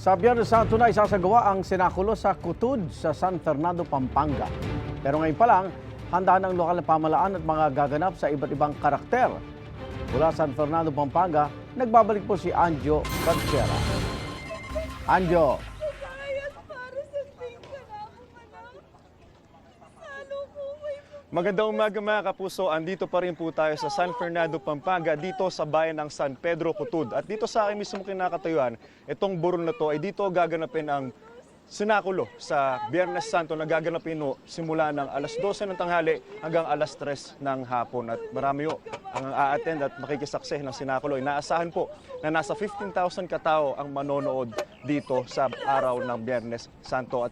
Sa Biyernes Santo na isasagawa ang sinakulo sa Kutud sa San Fernando, Pampanga. Pero ngayon pa lang, handa ng lokal na pamahalaan at mga gaganap sa iba't ibang karakter. Mula San Fernando, Pampanga, nagbabalik po si Anjo Garcera. Anjo. Magandang umaga mga kapuso, andito pa rin po tayo sa San Fernando, Pampanga, dito sa bayan ng San Pedro Kutud. At dito sa akin mismo kinakatayuan, itong burol na to ay dito gaganapin ang sinakulo sa Biyernes Santo na gaganapin simula ng alas 12 ng tanghali hanggang alas 3 ng hapon. At marami ang a-attend at makikisaksi ng sinakulo. Inaasahan po na nasa 15,000 katao ang manonood dito sa araw ng Biyernes Santo. At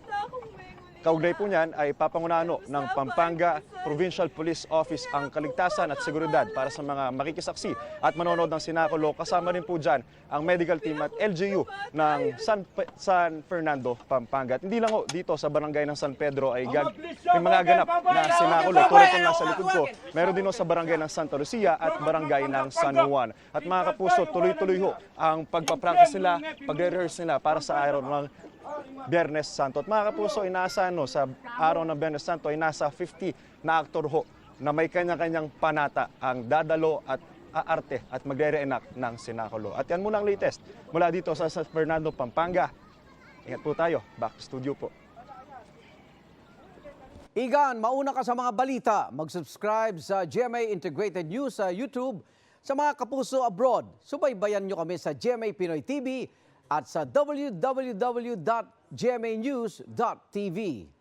kaugnay po niyan ay papangunano ng Pampanga Provincial Police Office ang kaligtasan at seguridad para sa mga makikisaksi at manonood ng sinakulo. Kasama rin po dyan ang medical team at LGU ng San Fernando, Pampanga. At hindi lang dito sa barangay ng San Pedro ay may mga ganap na sinakulo. Tulad ng nasa likod ko, meron din sa barangay ng Santa Lucia at barangay ng San Juan. At mga kapuso, tuloy-tuloy ang pagpapractice nila, pagre-rehearse nila para sa araw ng Biyernes Santo. At mga kapuso, inaasahan sa araw ng Biyernes Santo ay nasa 50 na aktor na may kanya-kanyang panata ang dadalo at aarte at magre-reenact ng sinakulo. At yan muna ang latest mula dito sa San Fernando, Pampanga. Ingat po tayo. Back to studio po. Igan, mauna ka sa mga balita. Mag-subscribe sa GMA Integrated News sa YouTube. Sa mga kapuso abroad, subaybayan nyo kami sa GMA Pinoy TV at sa www.gmanews.tv.